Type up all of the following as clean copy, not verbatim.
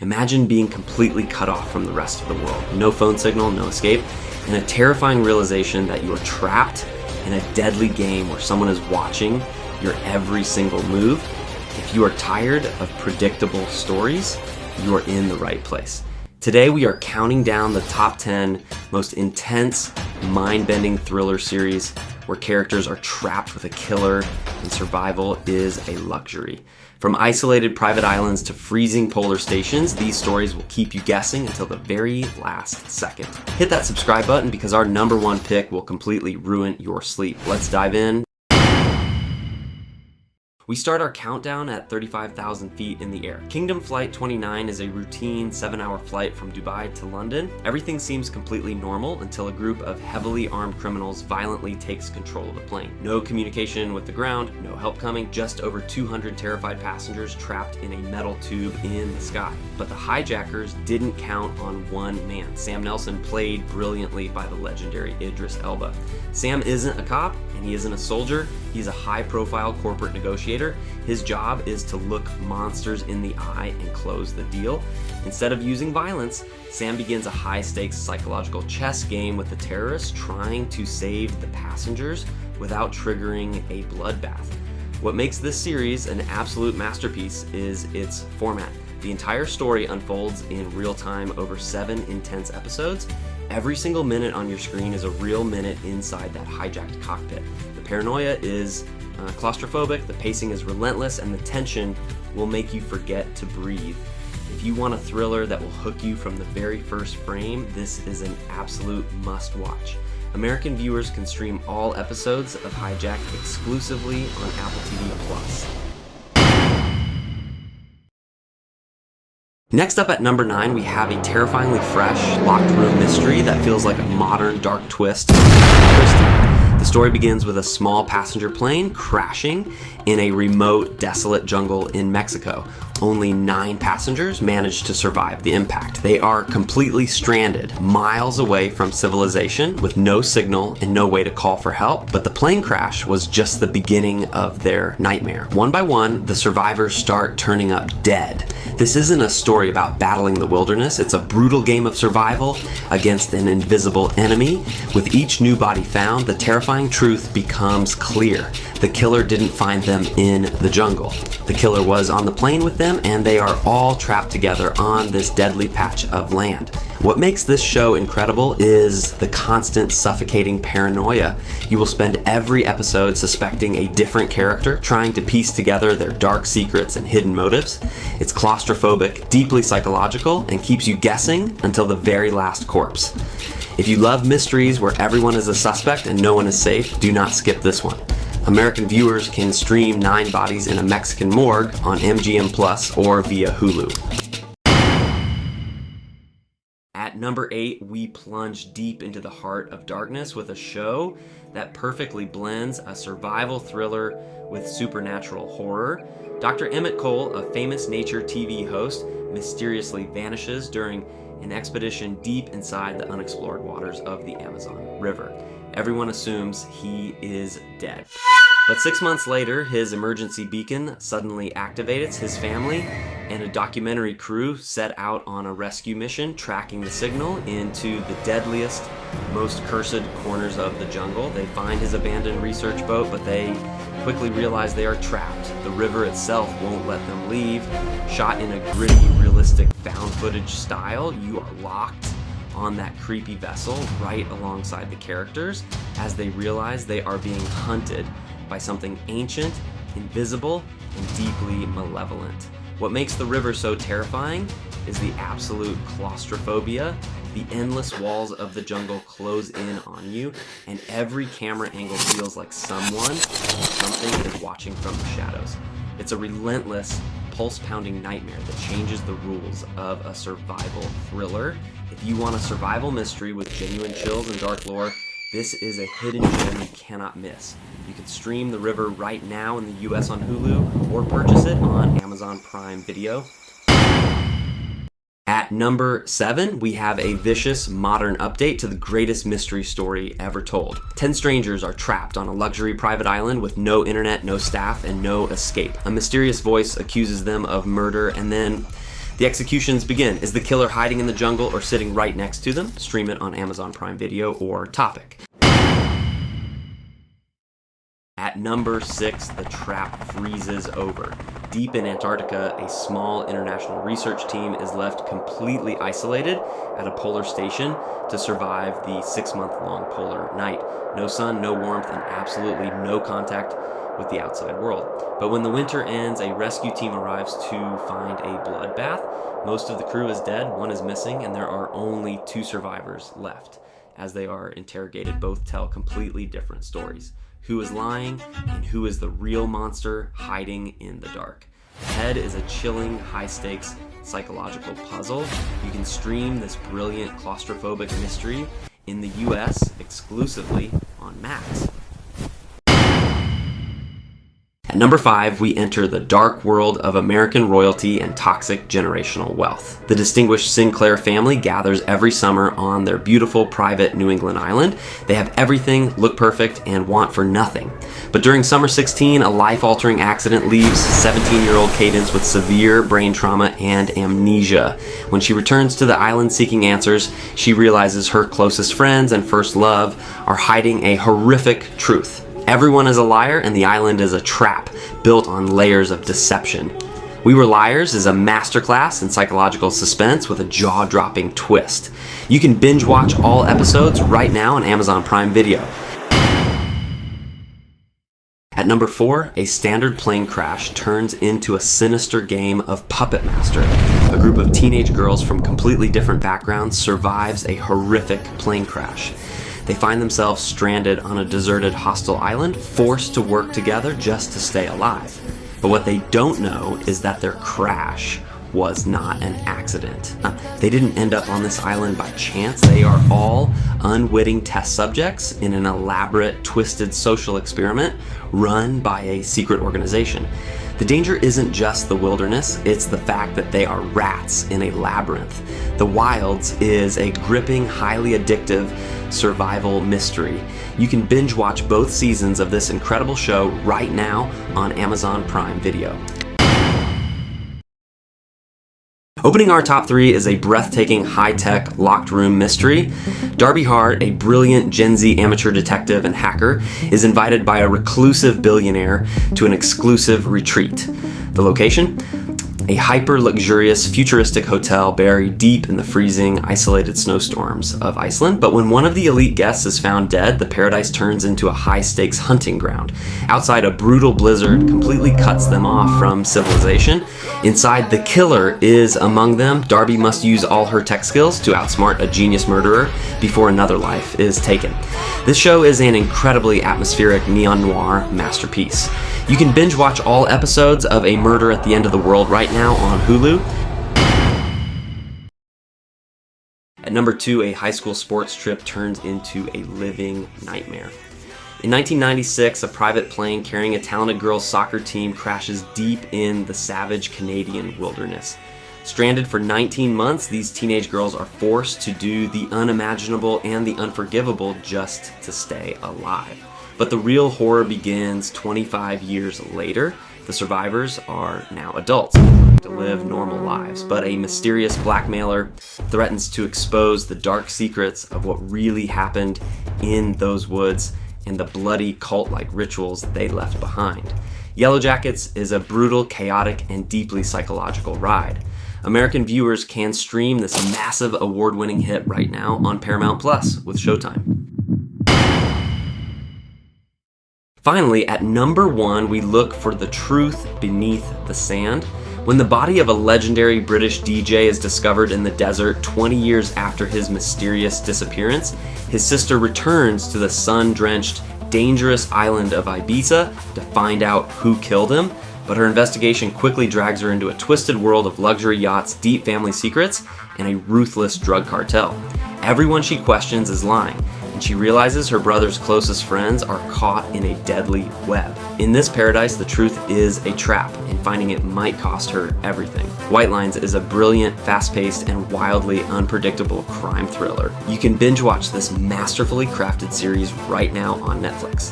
Imagine being completely cut off from the rest of the world. No phone signal, no escape, and a terrifying realization that you are trapped in a deadly game where someone is watching your every single move. If you are tired of predictable stories, you are in the right place. Today we are counting down the top 10 most intense, mind-bending thriller series where characters are trapped with a killer and survival is a luxury. From isolated private islands to freezing polar stations, these stories will keep you guessing until the very last second. Hit that subscribe button because our number one pick will completely ruin your sleep. Let's dive in. We start our countdown at 35,000 feet in the air. Kingdom Flight 29 is a routine 7-hour flight from Dubai to London. Everything seems completely normal until a group of heavily armed criminals violently takes control of the plane. No communication with the ground, no help coming, just over 200 terrified passengers trapped in a metal tube in the sky. But the hijackers didn't count on one man. Sam Nelson, played brilliantly by the legendary Idris Elba. Sam isn't a cop and he isn't a soldier. He's a high-profile corporate negotiator. His job is to look monsters in the eye and close the deal. Instead of using violence, Sam begins a high-stakes psychological chess game with the terrorists, trying to save the passengers without triggering a bloodbath. What makes this series an absolute masterpiece is its format. The entire story unfolds in real time over 7 intense episodes. Every single minute on your screen is a real minute inside that hijacked cockpit. The paranoia is claustrophobic, the pacing is relentless, and the tension will make you forget to breathe. If you want a thriller that will hook you from the very first frame, this is an absolute must-watch. American viewers can stream all episodes of Hijack exclusively on Apple TV+. Next up at number 9, we have a terrifyingly fresh, locked room mystery that feels like a modern dark twist. The story begins with a small passenger plane crashing in a remote, desolate jungle in Mexico. Only 9 passengers managed to survive the impact. They are completely stranded, miles away from civilization, with no signal and no way to call for help. But the plane crash was just the beginning of their nightmare. One by one, the survivors start turning up dead. This isn't a story about battling the wilderness. It's a brutal game of survival against an invisible enemy. With each new body found, the terrifying truth becomes clear. The killer didn't find them in the jungle. The killer was on the plane with them, and they are all trapped together on this deadly patch of land. What makes this show incredible is the constant suffocating paranoia. You will spend every episode suspecting a different character, trying to piece together their dark secrets and hidden motives. It's claustrophobic, deeply psychological, and keeps you guessing until the very last corpse. If you love mysteries where everyone is a suspect and no one is safe, do not skip this one. American viewers can stream 9 Bodies in a Mexican Morgue on MGM Plus or via Hulu. At number 8, we plunge deep into the heart of darkness with a show that perfectly blends a survival thriller with supernatural horror. Dr. Emmett Cole, a famous nature TV host, mysteriously vanishes during an expedition deep inside the unexplored waters of the Amazon River. Everyone assumes he is dead. But 6 months later, his emergency beacon suddenly activates. His family and a documentary crew set out on a rescue mission, tracking the signal into the deadliest, most cursed corners of the jungle. They find his abandoned research boat, but they quickly realize they are trapped. The river itself won't let them leave. Shot in a gritty, realistic found footage style, you are locked on that creepy vessel right alongside the characters as they realize they are being hunted by something ancient, invisible, and deeply malevolent. What makes the river so terrifying is the absolute claustrophobia. The endless walls of the jungle close in on you, and every camera angle feels like someone or something is watching from the shadows. It's a relentless, pulse-pounding nightmare that changes the rules of a survival thriller. If you want a survival mystery with genuine chills and dark lore, this is a hidden gem you cannot miss. You can stream The River right now in the US on Hulu or purchase it on Amazon Prime Video. At number 7, we have a vicious modern update to the greatest mystery story ever told. 10 strangers are trapped on a luxury private island with no internet, no staff, and no escape. A mysterious voice accuses them of murder, and then The executions begin. Is the killer hiding in the jungle or sitting right next to them? Stream it on Amazon Prime Video or Topic. At number 6, the trap freezes over. Deep in Antarctica, a small international research team is left completely isolated at a polar station to survive the 6-month-long polar night. No sun, no warmth, and absolutely no contact with the outside world. But when the winter ends, a rescue team arrives to find a bloodbath. Most of the crew is dead, one is missing, and there are only 2 survivors left. As they are interrogated, both tell completely different stories. Who is lying, and who is the real monster hiding in the dark? Ahead is a chilling, high-stakes psychological puzzle. You can stream this brilliant claustrophobic mystery in the US exclusively on Max. At number 5, we enter the dark world of American royalty and toxic generational wealth. The distinguished Sinclair family gathers every summer on their beautiful private New England island. They have everything, look perfect, and want for nothing. But during summer 16, a life-altering accident leaves 17-year-old Cadence with severe brain trauma and amnesia. When she returns to the island seeking answers, she realizes her closest friends and first love are hiding a horrific truth. Everyone is a liar, and the island is a trap built on layers of deception. We Were Liars is a masterclass in psychological suspense with a jaw-dropping twist. You can binge watch all episodes right now on Amazon Prime Video. At number 4, a standard plane crash turns into a sinister game of Puppet Master. A group of teenage girls from completely different backgrounds survives a horrific plane crash. They find themselves stranded on a deserted, hostile island, forced to work together just to stay alive. But what they don't know is that their crash was not an accident. They didn't end up on this island by chance. They are all unwitting test subjects in an elaborate, twisted social experiment run by a secret organization. The danger isn't just the wilderness, it's the fact that they are rats in a labyrinth. The Wilds is a gripping, highly addictive survival mystery. You can binge watch both seasons of this incredible show right now on Amazon Prime Video. Opening our top 3 is a breathtaking, high-tech, locked room mystery. Darby Hart, a brilliant Gen Z amateur detective and hacker, is invited by a reclusive billionaire to an exclusive retreat. The location? A hyper-luxurious, futuristic hotel buried deep in the freezing, isolated snowstorms of Iceland. But when one of the elite guests is found dead, the paradise turns into a high-stakes hunting ground. Outside, a brutal blizzard completely cuts them off from civilization. Inside, the killer is among them. Darby must use all her tech skills to outsmart a genius murderer before another life is taken. This show is an incredibly atmospheric neon-noir masterpiece. You can binge watch all episodes of A Murder at the End of the World right now on Hulu. At number 2, a high school sports trip turns into a living nightmare. In 1996, a private plane carrying a talented girls' soccer team crashes deep in the savage Canadian wilderness. Stranded for 19 months, these teenage girls are forced to do the unimaginable and the unforgivable just to stay alive. But the real horror begins 25 years later. The survivors are now adults to live normal lives, but a mysterious blackmailer threatens to expose the dark secrets of what really happened in those woods and the bloody cult-like rituals they left behind. Yellowjackets is a brutal, chaotic, and deeply psychological ride. American viewers can stream this massive award-winning hit right now on Paramount Plus with Showtime. Finally, at number 1, we look for the truth beneath the sand. When the body of a legendary British DJ is discovered in the desert 20 years after his mysterious disappearance, his sister returns to the sun-drenched, dangerous island of Ibiza to find out who killed him, but her investigation quickly drags her into a twisted world of luxury yachts, deep family secrets, and a ruthless drug cartel. Everyone she questions is lying, and she realizes her brother's closest friends are caught in a deadly web. In this paradise, the truth is a trap, and finding it might cost her everything. White Lines is a brilliant, fast-paced, and wildly unpredictable crime thriller. You can binge watch this masterfully crafted series right now on Netflix.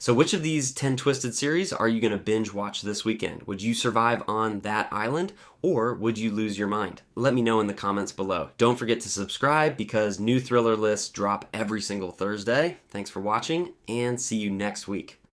So which of these 10 Twisted series are you going to binge watch this weekend? Would you survive on that island, or would you lose your mind? Let me know in the comments below. Don't forget to subscribe because new thriller lists drop every single Thursday. Thanks for watching, and see you next week.